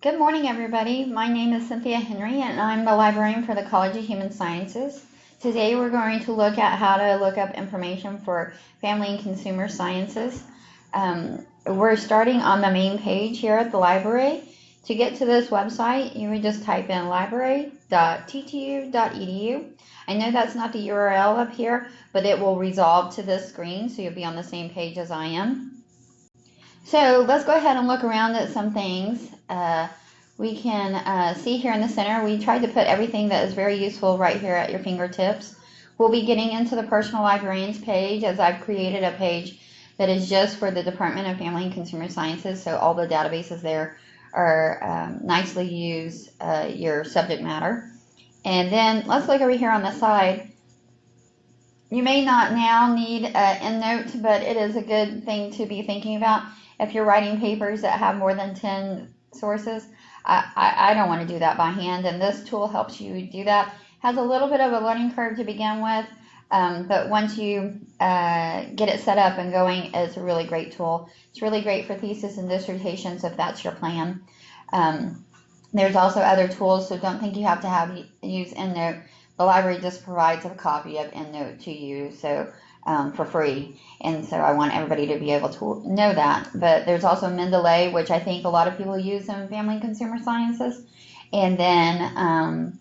Good morning, everybody. My name is Cynthia Henry, and I'm the librarian for the College of Human Sciences. Today, we're going to look at how to look up information for family and consumer sciences. We're starting on the main page here at the library. To get to this website, you would just type in library.ttu.edu. I know that's not the URL up here, but it will resolve to this screen, so you'll be on the same page as I am. So let's go ahead and look around at some things. We can see here in the center, we tried to put everything that is very useful right here at your fingertips. We'll be getting into the Personal Librarians page, as I've created a page that is just for the Department of Family and Consumer Sciences, so all the databases there are nicely use your subject matter. And then let's look over here on the side. You may not now need an EndNote, but it is a good thing to be thinking about if you're writing papers that have more than 10 sources. I don't want to do that by hand, and this tool helps you do that. Has a little bit of a learning curve to begin with, but once you get it set up and going, it's a really great tool. It's really great for thesis and dissertations if that's your plan. There's also other tools, so don't think you have to use EndNote. The library just provides a copy of EndNote to you, so for free, and so I want everybody to be able to know that. But there's also Mendeley, which I think a lot of people use in family and consumer sciences, and then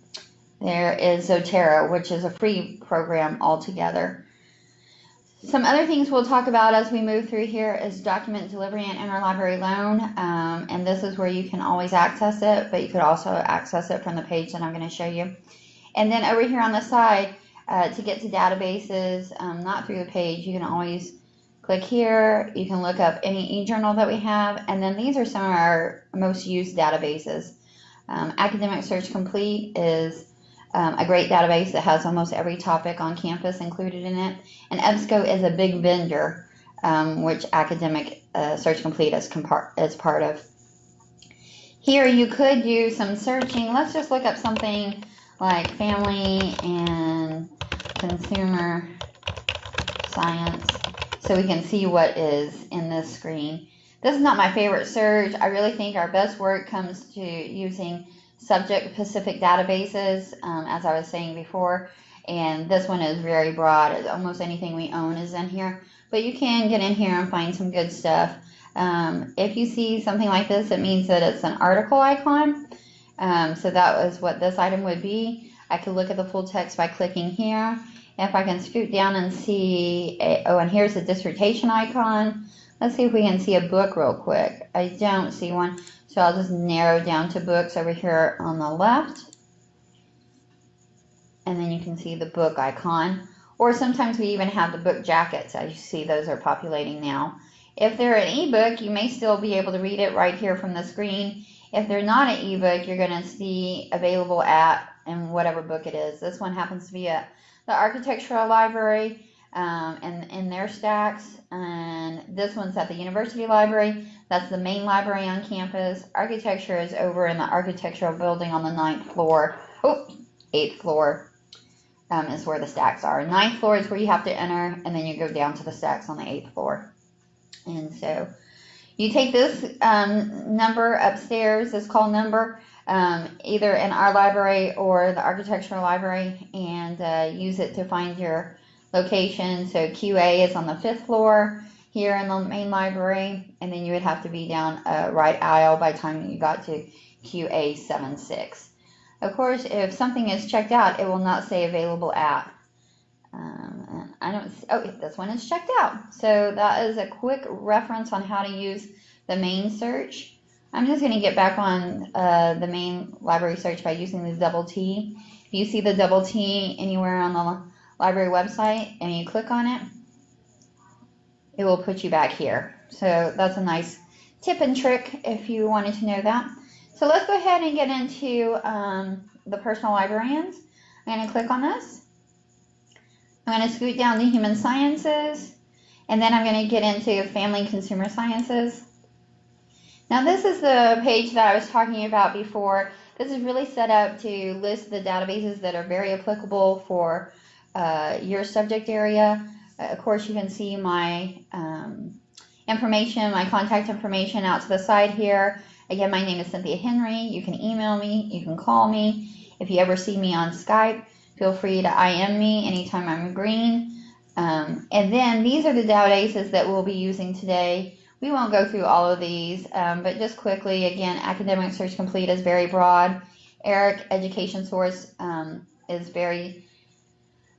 there is Zotero, which is a free program altogether. Some other things we'll talk about as we move through here is document delivery and interlibrary loan, and this is where you can always access it, but you could also access it from the page that I'm going to show you. And then over here on the side, to get to databases, not through the page, you can always click here. You can look up any e-journal that we have, and then these are some of our most used databases. Academic Search Complete is a great database that has almost every topic on campus included in it, and EBSCO is a big vendor, which Academic Search Complete is part of. Here you could do some searching. Let's just look up something like family and consumer science, so we can see what is in this screen. This is not my favorite search. I really think our best work comes to using subject-specific databases, as I was saying before, and this one is very broad. Almost anything we own is in here, but you can get in here and find some good stuff. If you see something like this, it means that it's an article icon. So that was what this item would be. I could look at the full text by clicking here. If I can scoot down and see, and here's the dissertation icon. Let's see if we can see a book real quick. I don't see one, so I'll just narrow down to books over here on the left. And then you can see the book icon. Or sometimes we even have the book jackets. As you see, those are populating now. If they're an ebook, you may still be able to read it right here from the screen. If they're not an ebook, you're going to see available at and whatever book it is. This one happens to be at the Architectural Library and in their stacks, and this one's at the University Library. That's the main library on campus. Architecture is over in the architectural building on the 9th floor. 8th floor is where the stacks are. 9th floor is where you have to enter, and then you go down to the stacks on the 8th floor. And so you take this number upstairs, this call number, either in our library or the architectural library, and use it to find your location. So QA is on the 5th floor here in the main library, and then you would have to be down a right aisle by the time you got to QA 76. Of course, if something is checked out, it will not say available at. I don't see, oh, this one is checked out. So that is a quick reference on how to use the main search. I'm just going to get back on the main library search by using the double T. If you see the double T anywhere on the library website and you click on it, it will put you back here. So that's a nice tip and trick if you wanted to know that. So let's go ahead and get into the Personal Librarians. I'm going to click on this. I'm going to scoot down to Human Sciences, and then I'm going to get into Family and Consumer Sciences. Now this is the page that I was talking about before. This is really set up to list the databases that are very applicable for your subject area. Of course, you can see my information, my contact information out to the side here. Again, my name is Cynthia Henry. You can email me, you can call me. If you ever see me on Skype, feel free to IM me anytime I'm green. And then these are the databases that we'll be using today. We won't go through all of these, but just quickly, again, Academic Search Complete is very broad. ERIC Education Source is very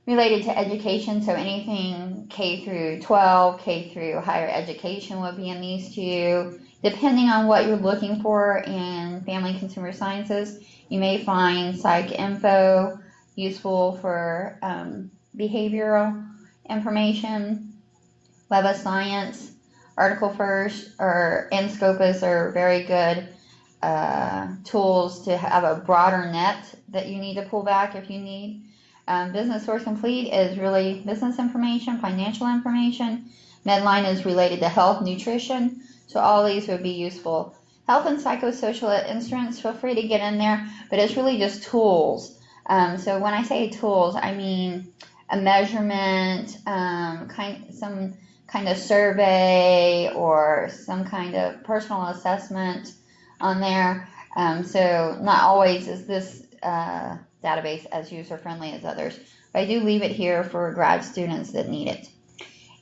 related to education, so anything K through 12, K through higher education would be in these two. Depending on what you're looking for in Family and Consumer Sciences, you may find Psych Info useful for behavioral information. Web of Science, Article First, and Scopus are very good tools to have a broader net that you need to pull back if you need. Business Source Complete is really business information, financial information. Medline is related to health, nutrition, so all these would be useful. Health and psychosocial instruments, feel free to get in there, but it's really just tools. So when I say tools, I mean a measurement, some kind of survey or some kind of personal assessment on there. So not always is this database as user-friendly as others, but I do leave it here for grad students that need it.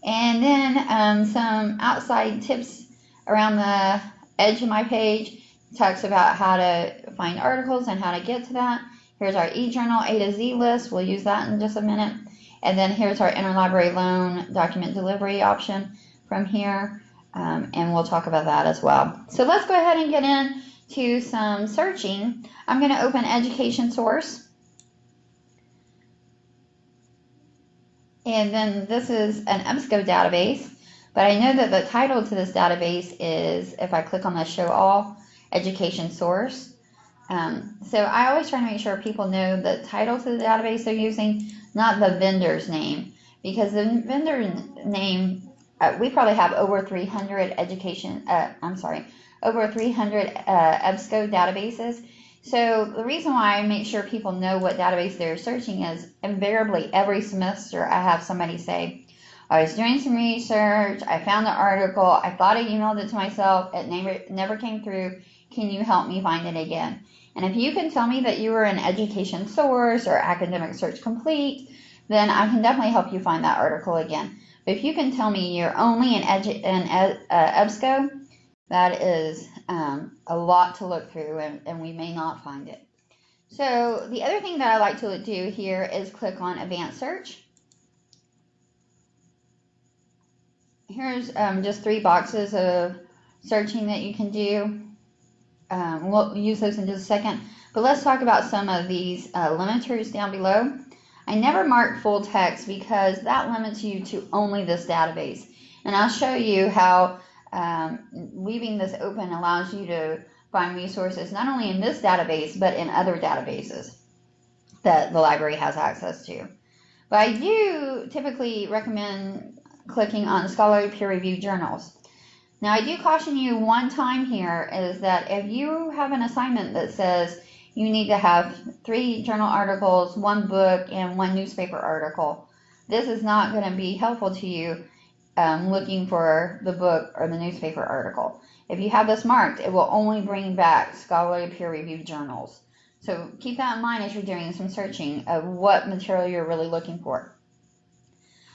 And then some outside tips around the edge of my page talks about how to find articles and how to get to that. Here's our eJournal A to Z list. We'll use that in just a minute. And then here's our interlibrary loan document delivery option from here. And we'll talk about that as well. So let's go ahead and get into some searching. I'm going to open Education Source. And then this is an EBSCO database, but I know that the title to this database is, if I click on the Show All, Education Source. So I always try to make sure people know the title to the database they're using, not the vendor's name, because the vendor name, we probably have over 300 over 300 EBSCO databases. So the reason why I make sure people know what database they're searching is invariably every semester I have somebody say, I was doing some research, I found the article, I thought I emailed it to myself, it never came through, can you help me find it again? And if you can tell me that you were in Education Source or Academic Search Complete, then I can definitely help you find that article again. But if you can tell me you're only in EBSCO, that is a lot to look through, and we may not find it. So the other thing that I like to do here is click on Advanced Search. Here's just 3 boxes of searching that you can do. We'll use those in just a second, but let's talk about some of these limiters down below. I never mark full text because that limits you to only this database, and I'll show you how leaving this open allows you to find resources not only in this database but in other databases that the library has access to. But I do typically recommend clicking on scholarly peer-reviewed journals. Now I do caution you one time here is that if you have an assignment that says you need to have 3 journal articles, 1 book, and 1 newspaper article, this is not going to be helpful to you looking for the book or the newspaper article. If you have this marked, it will only bring back scholarly peer-reviewed journals. So keep that in mind as you're doing some searching of what material you're really looking for.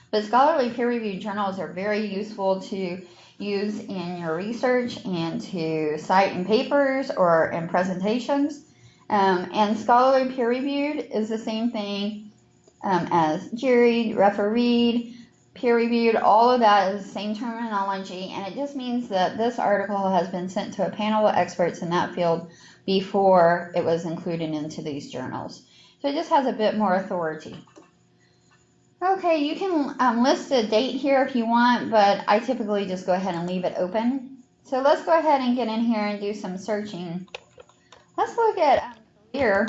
But scholarly peer-reviewed journals are very useful to use in your research and to cite in papers or in presentations. And scholarly peer-reviewed is the same thing as juried, refereed, peer-reviewed. All of that is the same terminology, and it just means that this article has been sent to a panel of experts in that field before it was included into these journals. So it just has a bit more authority. Okay, you can list a date here if you want, but I typically just go ahead and leave it open. So let's go ahead and get in here and do some searching. Let's look at career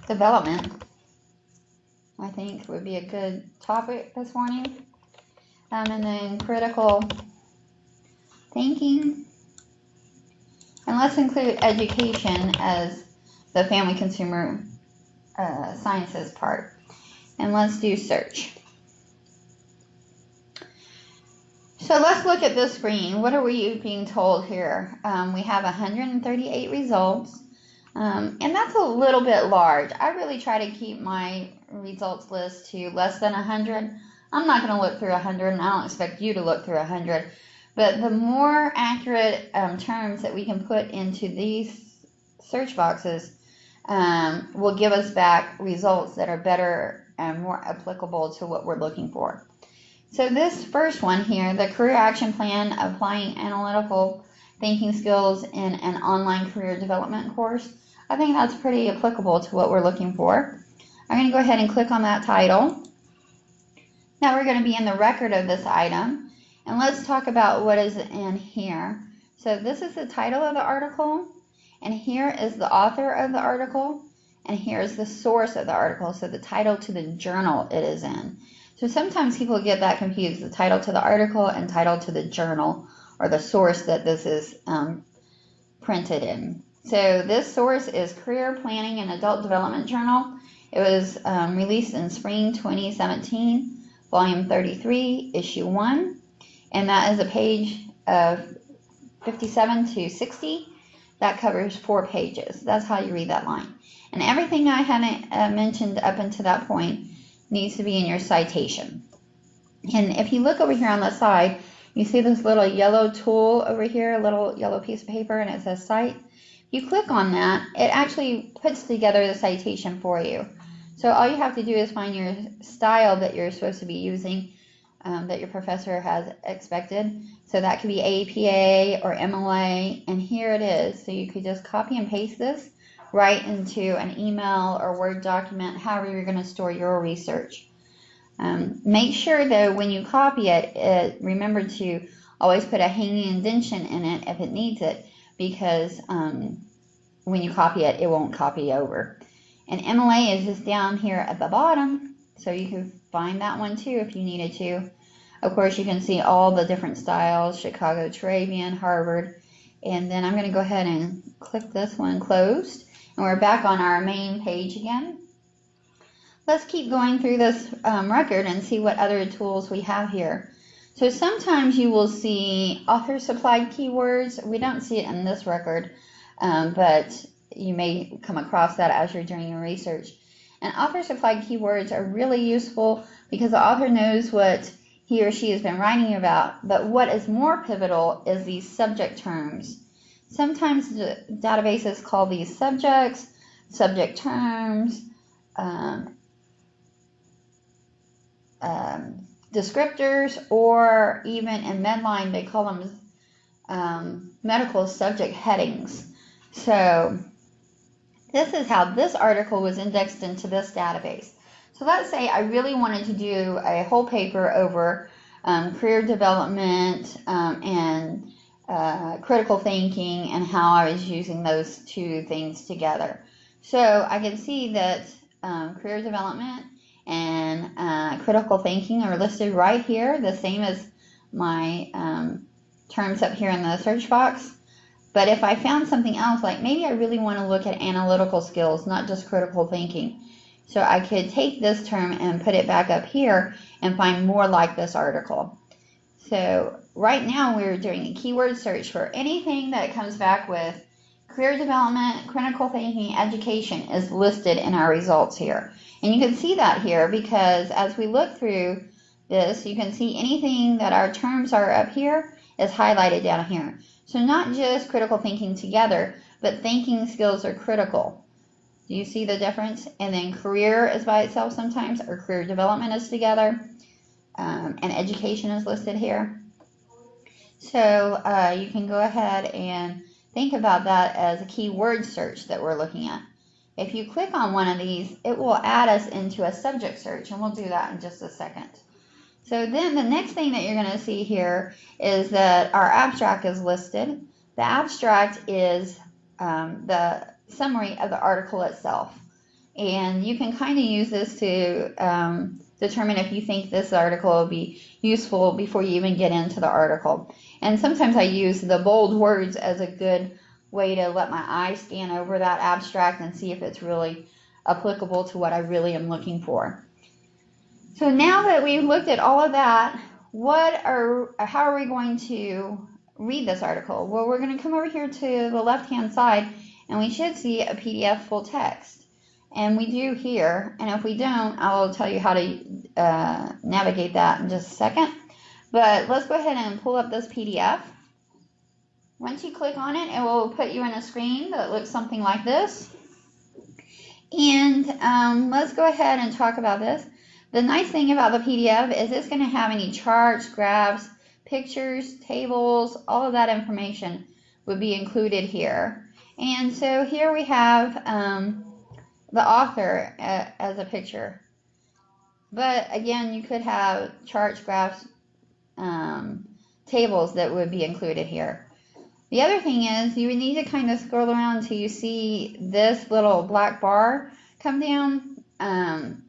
development. I think would be a good topic this morning. And then critical thinking. And let's include education as the family consumer sciences part. And let's do search. So let's look at this screen. What are we being told here? We have 138 results, and that's a little bit large. I really try to keep my results list to less than 100. I'm not going to look through 100, and I don't expect you to look through 100. But the more accurate terms that we can put into these search boxes will give us back results that are better and more applicable to what we're looking for. So this first one here, the career action plan, applying analytical thinking skills in an online career development course, I think that's pretty applicable to what we're looking for. I'm going to go ahead and click on that title. Now we're going to be in the record of this item, and let's talk about what is in here. So this is the title of the article, and here is the author of the article, and here's the source of the article, so the title to the journal it is in. So sometimes people get that confused, the title to the article and title to the journal or the source that this is printed in. So this source is Career Planning and Adult Development Journal. It was released in spring 2017, volume 33, issue 1. And that is a page of 57 to 60. That covers 4 pages. That's how you read that line. And everything I haven't mentioned up until that point needs to be in your citation. And if you look over here on the side, you see this little yellow tool over here, a little yellow piece of paper, and it says cite. You click on that, it actually puts together the citation for you. So all you have to do is find your style that you're supposed to be using, that your professor has expected. So that could be APA or MLA, and here it is. So you could just copy and paste this right into an email or Word document, however you're going to store your research. Make sure though when you copy it, remember to always put a hanging indentation in it if it needs it, because when you copy it, it won't copy over. And MLA is just down here at the bottom, so you can find that one too if you needed to. Of course, you can see all the different styles, Chicago Travian, Harvard, and then I'm going to go ahead and click this one closed. And we're back on our main page again. Let's keep going through this record and see what other tools we have here. So sometimes you will see author supplied keywords. We don't see it in this record, but you may come across that as you're doing your research. And author supplied keywords are really useful because the author knows what he or she has been writing about, but what is more pivotal is these subject terms. Sometimes the databases call these subjects, subject terms, descriptors, or even in Medline they call them medical subject headings. So this is how this article was indexed into this database. So let's say I really wanted to do a whole paper over career development and critical thinking and how I was using those two things together. So I can see that career development and critical thinking are listed right here, the same as my terms up here in the search box. But if I found something else, like maybe I really want to look at analytical skills, not just critical thinking, so I could take this term and put it back up here and find more like this article. So right now we're doing a keyword search for anything that comes back with career development, critical thinking, education is listed in our results here. And you can see that here because as we look through this, you can see anything that our terms are up here is highlighted down here. So not just critical thinking together, but thinking skills are critical. Do you see the difference? And then career is by itself sometimes, or career development is together, and education is listed here. So you can go ahead and think about that as a keyword search that we're looking at. If you click on one of these, it will add us into a subject search, and we'll do that in just a second. So then the next thing that you're going to see here is that our abstract is listed. The abstract is the summary of the article itself. And you can kind of use this to determine if you think this article will be useful before you even get into the article. And sometimes I use the bold words as a good way to let my eye scan over that abstract and see if it's really applicable to what I really am looking for. So now that we've looked at all of that, how are we going to read this article? Well, we're going to come over here to the left-hand side, and we should see a PDF full text. And we do here, and if we don't, I will tell you how to navigate that in just a second. But let's go ahead and pull up this PDF. Once you click on it, it will put you in a screen that looks something like this. And let's go ahead and talk about this. The nice thing about the PDF is it's going to have any charts, graphs, pictures, tables, all of that information would be included here. And so here we have the author as a picture. But again, you could have charts, graphs, tables that would be included here. The other thing is you would need to kind of scroll around until you see this little black bar come down.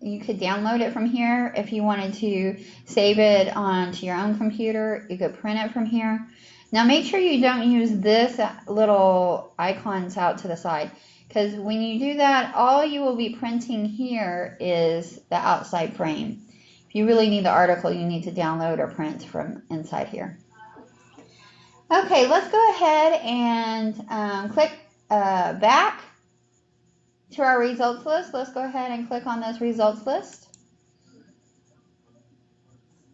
You could download it from here if you wanted to save it onto your own computer. You could print it from here. Now make sure you don't use this little icons out to the side, because when you do that, all you will be printing here is the outside frame. If you really need the article, you need to download or print from inside here. Okay, let's go ahead and click back to our results list. Let's go ahead and click on this results list.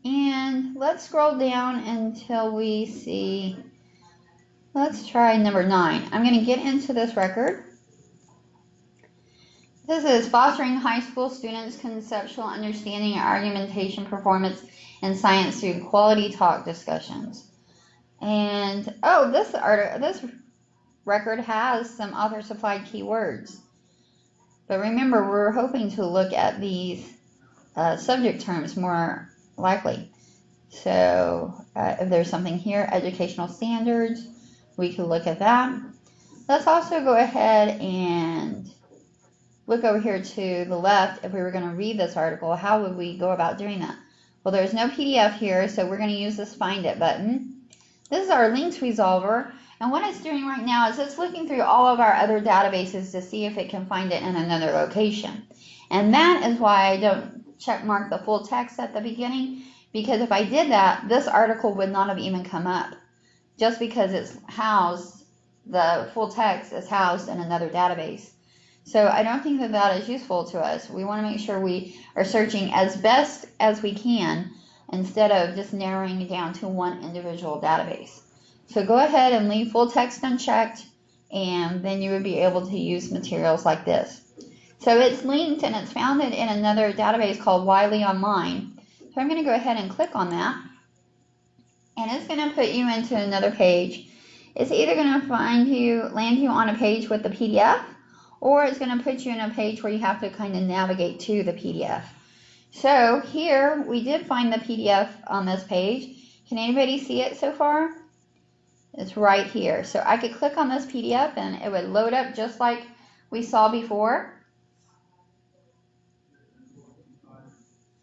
And let's scroll down until we see, let's try number 9. I'm going to get into this record. This is Fostering High School Students' Conceptual Understanding and Argumentation Performance in Science Through Quality Talk Discussions. And oh, this record has some author-supplied keywords. But remember, we're hoping to look at these subject terms more likely. So if there's something here, educational standards, we can look at that. Let's also go ahead and look over here to the left. If we were going to read this article, how would we go about doing that? Well, there's no PDF here, so we're going to use this Find It button. This is our links resolver, and what it's doing right now is it's looking through all of our other databases to see if it can find it in another location. And that is why I don't check mark the full text at the beginning, because if I did that, this article would not have even come up, just because it's housed, the full text is housed in another database. So I don't think that that is useful to us. We want to make sure we are searching as best as we can, instead of just narrowing it down to one individual database. So go ahead and leave full text unchecked, and then you would be able to use materials like this. So it's linked and it's founded in another database called Wiley Online. So I'm going to go ahead and click on that, and it's going to put you into another page. It's either going to land you on a page with the PDF, or it's going to put you in a page where you have to kind of navigate to the PDF. So here we did find the PDF on this page. Can anybody see it so far? It's right here. So I could click on this PDF and it would load up just like we saw before.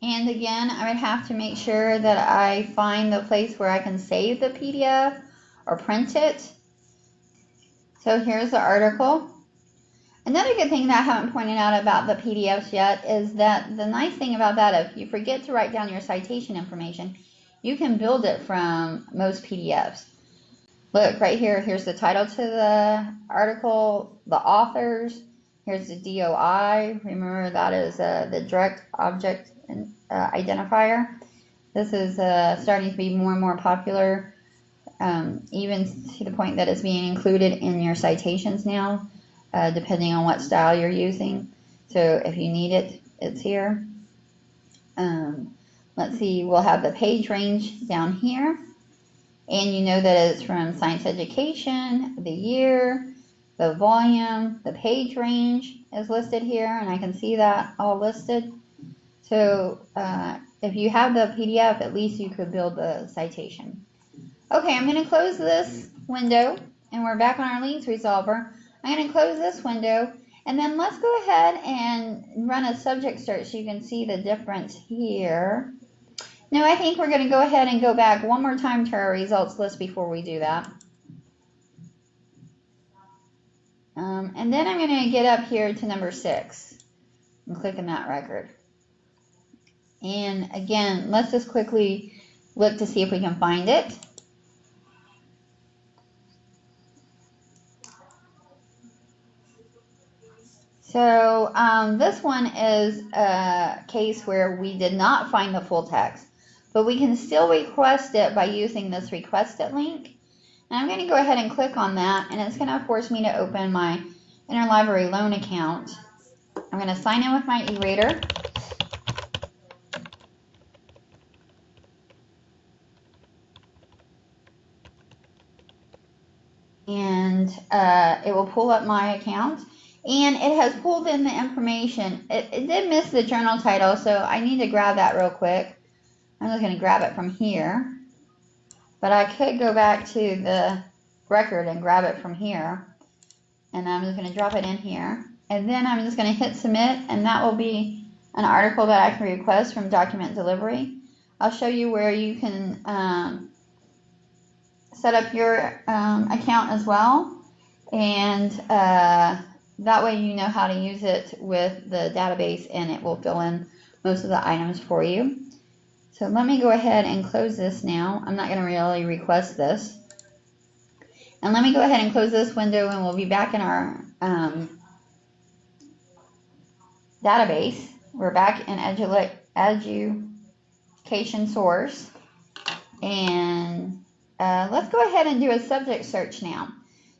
And again, I would have to make sure that I find the place where I can save the PDF or print it. So here's the article. Another good thing that I haven't pointed out about the PDFs yet is that the nice thing about that, if you forget to write down your citation information, you can build it from most PDFs. Look right here, here's the title to the article, the authors, here's the DOI. Remember, that is the direct object identifier. This is starting to be more and more popular, even to the point that it's being included in your citations now. Depending on what style you're using. So if you need it, it's here. Let's see, we'll have the page range down here. And you know that it's from science education, the year, the volume, the page range is listed here, and I can see that all listed. So if you have the PDF, at least you could build the citation. Okay, I'm going to close this window, and we're back on our links resolver. I'm going to close this window, and then let's go ahead and run a subject search so you can see the difference here. Now I think we're going to go ahead and go back one more time to our results list before we do that. And then I'm going to get up here to number 6 and click on that record. And again, let's just quickly look to see if we can find it. So this one is a case where we did not find the full text, but we can still request it by using this requested link. And I'm going to go ahead and click on that, and it's going to force me to open my interlibrary loan account. I'm going to sign in with my e-reader. And it will pull up my account. And it has pulled in the information. It did miss the journal title, so I need to grab that real quick. I'm just going to grab it from here. But I could go back to the record and grab it from here. And I'm just going to drop it in here. And then I'm just going to hit submit, and that will be an article that I can request from document delivery. I'll show you where you can set up your account as well. And that way you know how to use it with the database, and it will fill in most of the items for you. So let me go ahead and close this now. I'm not going to really request this. And let me go ahead and close this window, and we'll be back in our database. We're back in Education Source. And let's go ahead and do a subject search now.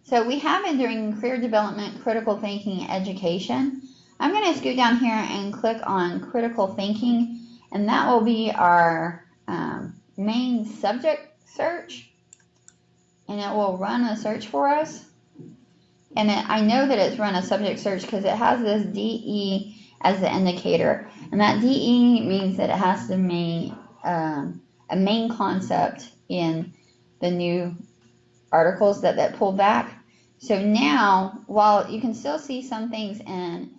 So we have been doing career development, critical thinking, education. I'm going to scoot down here and click on critical thinking, and that will be our main subject search, and it will run a search for us. And I know that it's run a subject search because it has this DE as the indicator, and that DE means that it has to be a main concept in the new articles that pulled back. So now, while you can still see some things in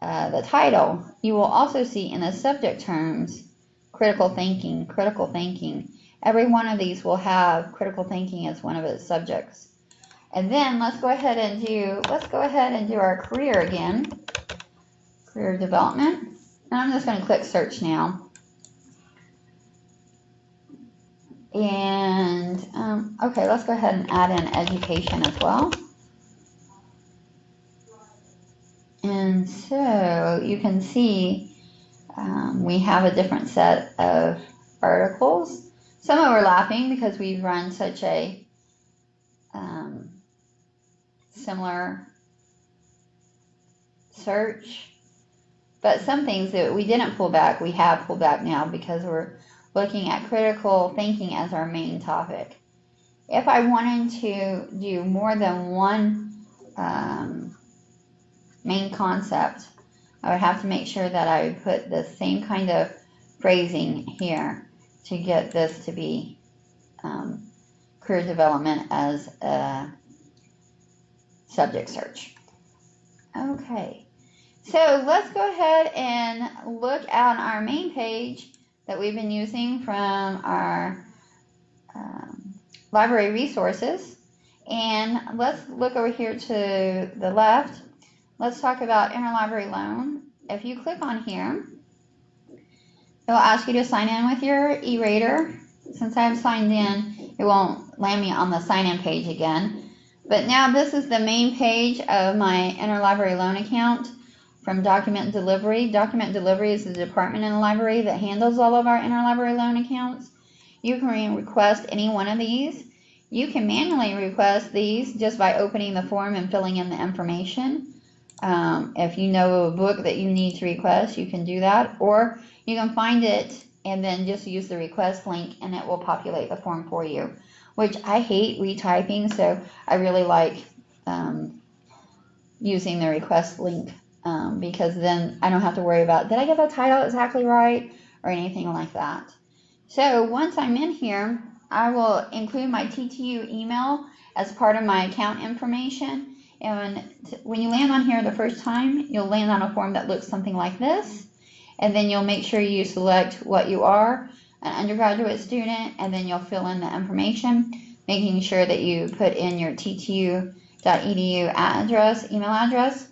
the title, you will also see in the subject terms critical thinking, critical thinking. Every one of these will have critical thinking as one of its subjects. And then let's go ahead and do our career again, career development. And I'm just going to click search now. And okay, let's go ahead and add in education as well. And so you can see we have a different set of articles. Some overlapping because we've run such a similar search. But some things that we didn't pull back, we have pulled back now because we're looking at critical thinking as our main topic. If I wanted to do more than one main concept, I would have to make sure that I would put the same kind of phrasing here to get this to be career development as a subject search. Okay, so let's go ahead and look at our main page that we've been using from our library resources. And let's look over here to the left. Let's talk about interlibrary loan. If you click on here, it will ask you to sign in with your e-reader. Since I'm signed in, it won't land me on the sign-in page again. But now this is the main page of my interlibrary loan account from document delivery. Document delivery is the department in the library that handles all of our interlibrary loan accounts. You can request any one of these. You can manually request these just by opening the form and filling in the information. If you know of a book that you need to request, you can do that. Or you can find it and then just use the request link, and it will populate the form for you, which I hate retyping, so I really like using the request link because then I don't have to worry about, did I get the title exactly right or anything like that. So once I'm in here, I will include my TTU email as part of my account information. And when you land on here the first time, you'll land on a form that looks something like this. And then you'll make sure you select what you are, an undergraduate student, and then you'll fill in the information, making sure that you put in your ttu.edu address, email address.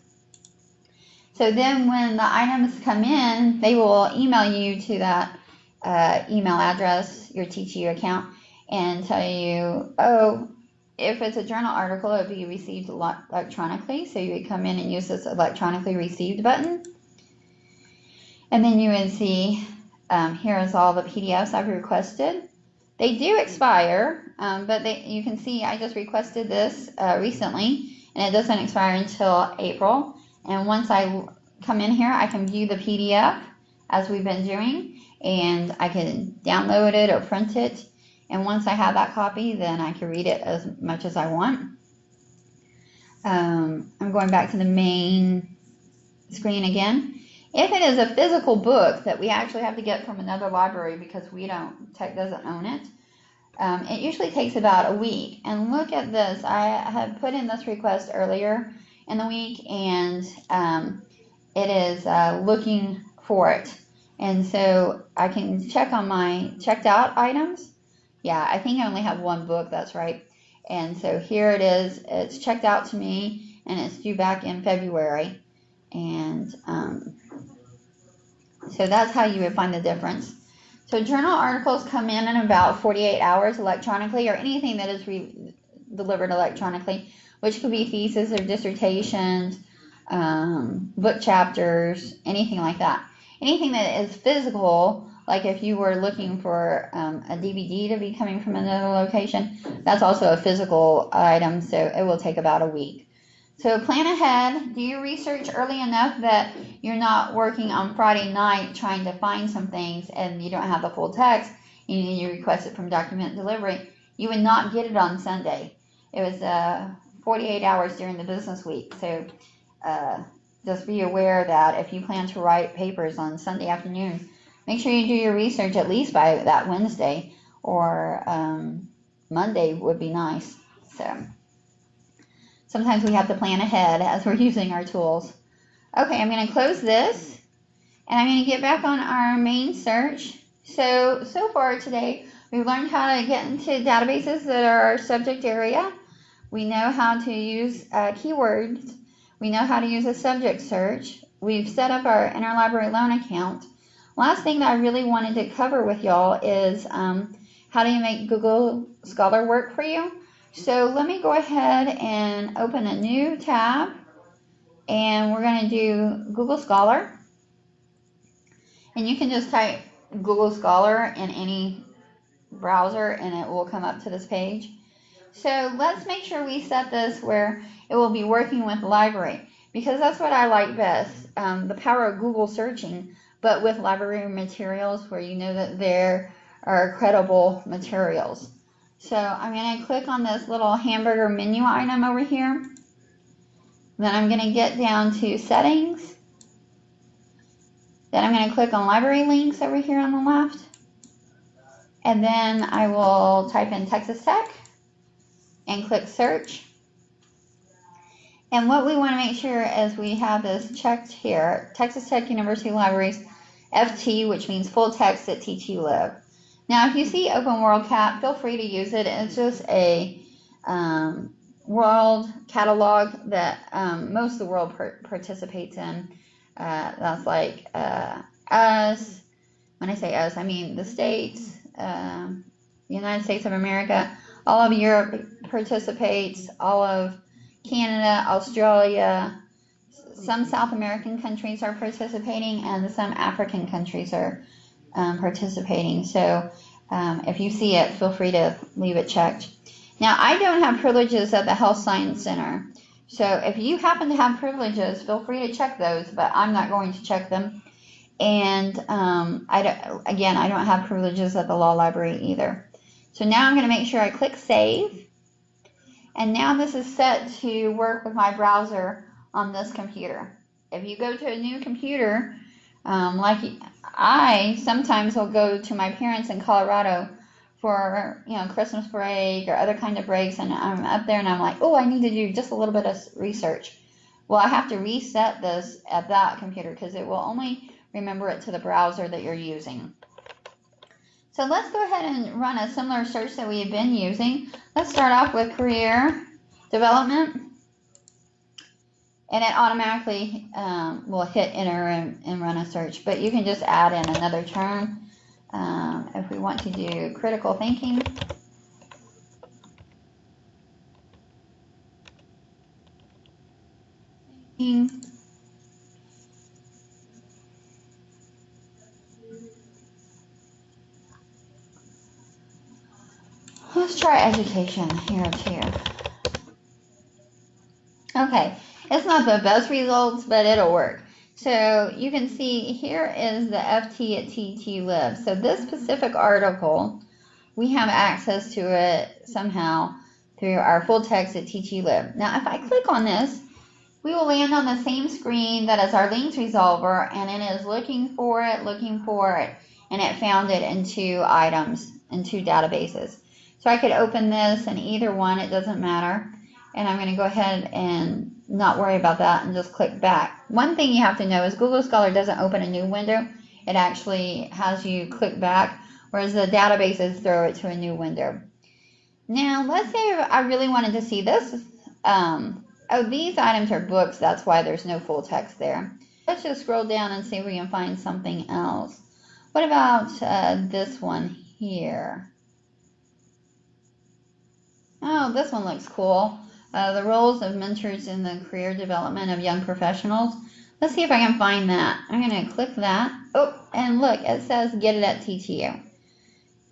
So then when the items come in, they will email you to that email address, your TTU account, and tell you, oh, if it's a journal article, it would be received electronically. So you would come in and use this electronically received button. And then you would see, here is all the PDFs I've requested. They do expire, but you can see I just requested this recently, and it doesn't expire until April. And once I come in here, I can view the PDF as we've been doing, and I can download it or print it. And once I have that copy, then I can read it as much as I want. I'm going back to the main screen again. If it is a physical book that we actually have to get from another library because Tech doesn't own it, it usually takes about a week. And look at this. I had put in this request earlier in the week, and it is looking for it. And so I can check on my checked out items. Yeah, I think I only have one book, that's right. And so here it is. It's checked out to me, and it's due back in February. And so that's how you would find the difference. So journal articles come in about 48 hours electronically, or anything that is delivered electronically, which could be theses or dissertations, book chapters, anything like that. Anything that is physical, like if you were looking for a DVD to be coming from another location, that's also a physical item, so it will take about a week. So plan ahead. Do your research early enough that you're not working on Friday night trying to find some things and you don't have the full text, and you request it from document delivery. You would not get it on Sunday. It was 48 hours during the business week. So just be aware that if you plan to write papers on Sunday afternoon, make sure you do your research at least by that Wednesday, or Monday would be nice. So sometimes we have to plan ahead as we're using our tools. Okay, I'm going to close this, and I'm going to get back on our main search. So far today, we've learned how to get into databases that are our subject area. We know how to use keywords. We know how to use a subject search. We've set up our interlibrary loan account. Last thing that I really wanted to cover with y'all is how do you make Google Scholar work for you. So let me go ahead and open a new tab, and we're going to do Google Scholar. And you can just type Google Scholar in any browser and it will come up to this page. So let's make sure we set this where it will be working with the library, because that's what I like best, the power of Google searching, but with library materials where you know that there are credible materials. So I'm going to click on this little hamburger menu item over here. Then I'm going to get down to settings. Then I'm going to click on library links over here on the left. And then I will type in Texas Tech and click search. And what we want to make sure is we have this checked here, Texas Tech University Libraries FT, which means full text that teach you live. Now, if you see Open WorldCat, feel free to use it. It's just a world catalog that most of the world participates in. That's like us. When I say us, I mean the States, the United States of America. All of Europe participates, all of Canada, Australia, some South American countries are participating, and some African countries are participating. So if you see it, feel free to leave it checked. Now, I don't have privileges at the Health Science Center. So if you happen to have privileges, feel free to check those, but I'm not going to check them. And I don't have privileges at the Law Library either. So now I'm going to make sure I click Save. And now this is set to work with my browser on this computer. If you go to a new computer, like I sometimes will go to my parents in Colorado for Christmas break or other kind of breaks, and I'm up there and I'm like, oh, I need to do just a little bit of research. Well, I have to reset this at that computer because it will only remember it to the browser that you're using. So let's go ahead and run a similar search that we have been using. Let's start off with career development. And it automatically will hit enter and run a search. But you can just add in another term. if we want to do critical thinking, let's try education here too. Okay, it's not the best results, but it'll work. So you can see here is the FT at TT Live. So this specific article, we have access to it somehow through our full text at TT Live. Now, if I click on this, we will land on the same screen that is our links resolver, and it is looking for it, and it found it in 2 items, in 2 databases. So I could open this in either one, it doesn't matter. And I'm going to go ahead and not worry about that and just click back. One thing you have to know is Google Scholar doesn't open a new window. It actually has you click back, whereas the databases throw it to a new window. Now, let's say I really wanted to see this. Oh, these items are books. That's why there's no full text there. Let's just scroll down and see if we can find something else. What about this one here? Oh, this one looks cool. The roles of mentors in the career development of young professionals. Let's see if I can find that. I'm going to click that. Oh, and look, it says get it at TTU.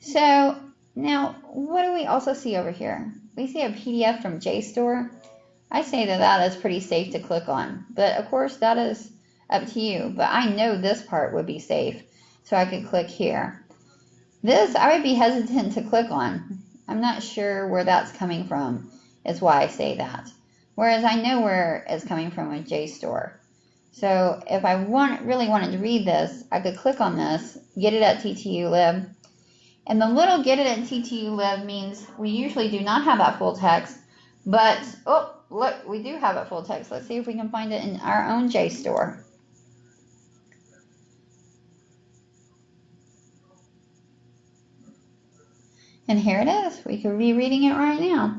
So now, what do we also see over here? We see a PDF from JSTOR. I say that that is pretty safe to click on, but of course that is up to you. But I know this part would be safe, so I could click here. This I would be hesitant to click on. I'm not sure where that's coming from, is why I say that. Whereas I know where it's coming from with JSTOR. So if I really wanted to read this, I could click on this, get it at TTU Lib. And the little get it at TTU Lib means we usually do not have that full text, but, oh, look, we do have it full text. Let's see if we can find it in our own JSTOR. And here it is. We could be reading it right now.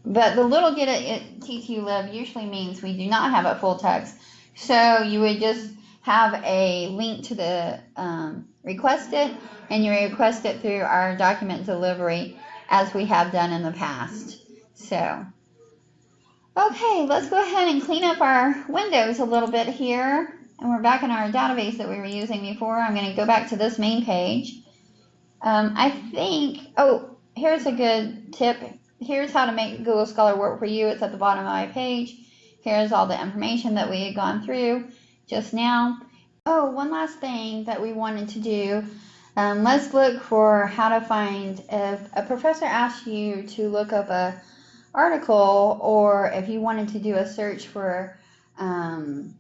But the little get it at TTU Lib usually means we do not have it full text. So you would just have a link to the request it, and you request it through our document delivery as we have done in the past. So, okay, let's go ahead and clean up our windows a little bit here. And we're back in our database that we were using before. I'm going to go back to this main page. I think, oh, here's a good tip. Here's how to make Google Scholar work for you. It's at the bottom of my page. Here's all the information that we had gone through just now. Oh, one last thing that we wanted to do. Let's look for how to find, if a professor asks you to look up a article, or if you wanted to do a search for, you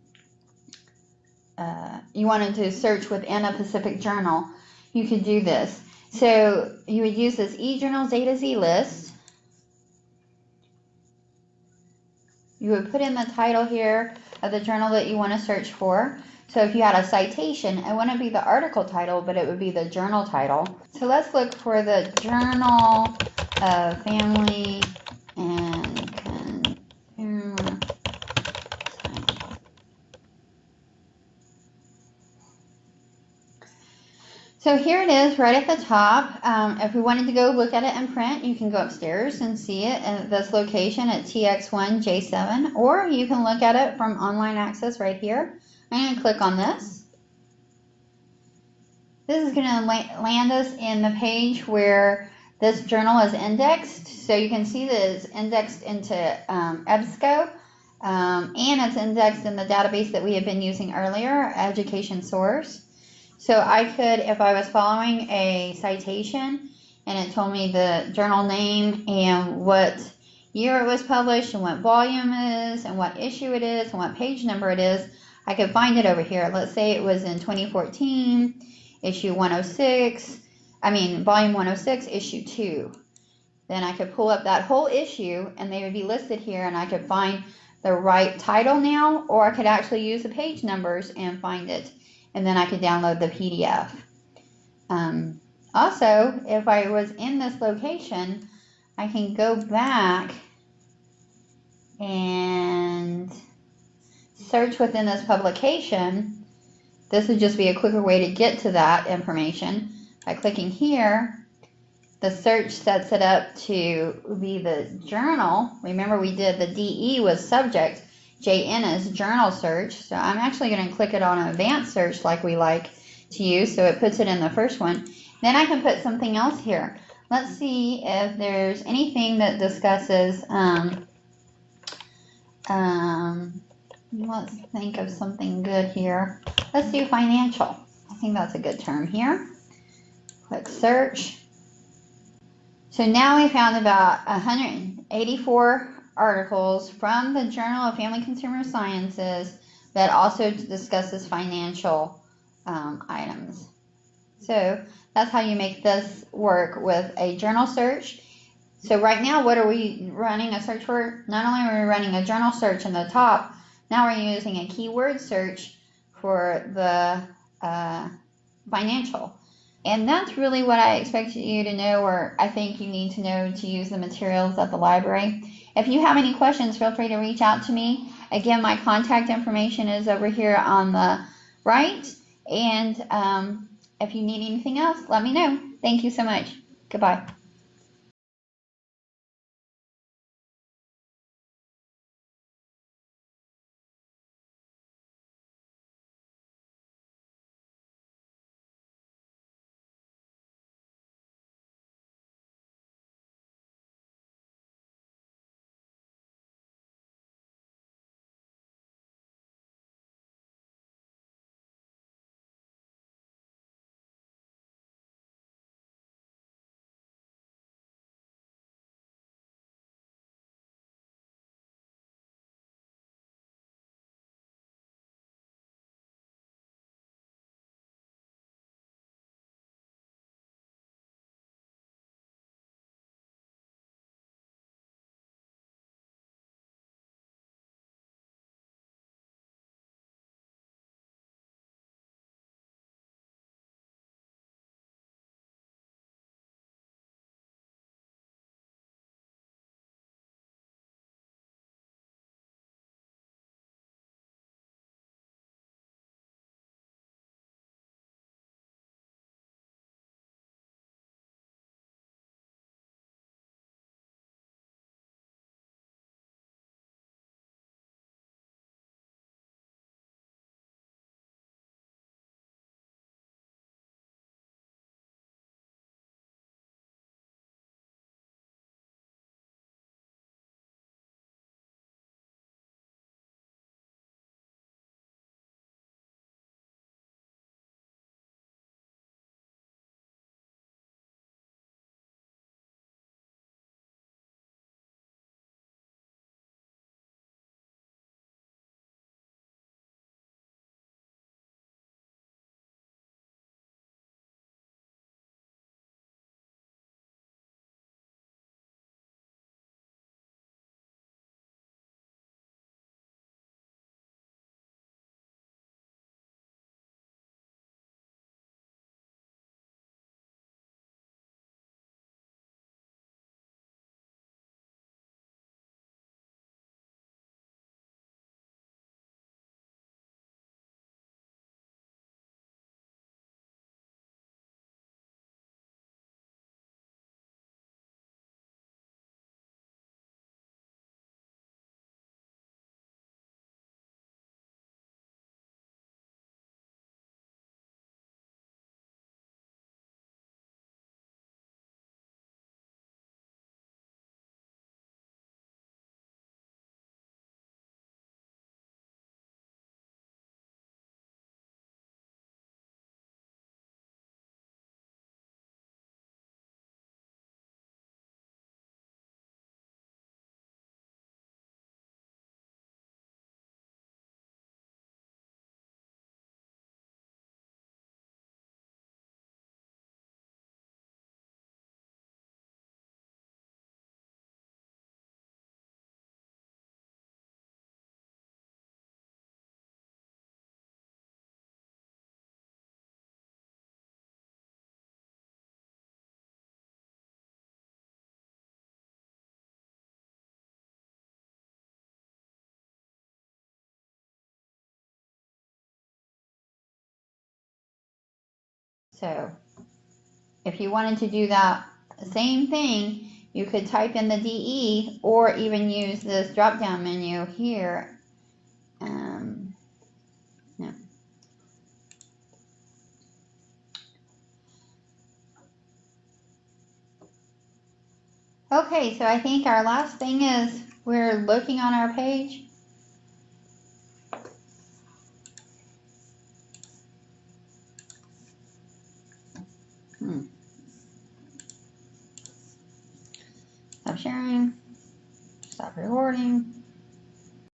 wanted to search within a specific journal, you could do this. So you would use this eJournals A to Z list. You would put in the title here of the journal that you want to search for. So if you had a citation, it wouldn't be the article title, but it would be the journal title. So let's look for the Journal of Family and Consumer Science. So here it is right at the top. If we wanted to go look at it in print, you can go upstairs and see it at this location at TX1J7, or you can look at it from online access right here. I'm going to click on this. This is going to land us in the page where this journal is indexed. So you can see that it's indexed into EBSCO, and it's indexed in the database that we had been using earlier, Education Source. So I could, if I was following a citation and it told me the journal name and what year it was published and what volume it is and what issue it is and what page number it is, I could find it over here. Let's say it was in 2014, issue 106, volume 106, issue 2. Then I could pull up that whole issue and they would be listed here, and I could find the right title now, or I could actually use the page numbers and find it. And then I could download the PDF. Also, if I was in this location, I can go back and search within this publication this would just be a quicker way to get to that information. By clicking here, the search sets it up to be the journal. Remember, we did the DE was subject, JN is journal search. So I'm actually going to click it on advanced search like we like to use, so it puts it in the first one. Then I can put something else here. Let's see if there's anything that discusses, let's think of something good here. Let's do financial. I think that's a good term here. Click search. So now we found about 184 articles from the Journal of Family Consumer Sciences that also discusses financial items. So that's how you make this work with a journal search. So right now, what are we running a search for? Not only are we running a journal search in the top, now we're using a keyword search for the financial. And that's really what I expect you to know, or I think you need to know to use the materials at the library. If you have any questions, feel free to reach out to me. Again, my contact information is over here on the right. And if you need anything else, let me know. Thank you so much. Goodbye. So if you wanted to do that same thing, you could type in the DE or even use this drop down menu here. No. Okay, so I think our last thing is we're looking on our page. Stop sharing. Stop recording.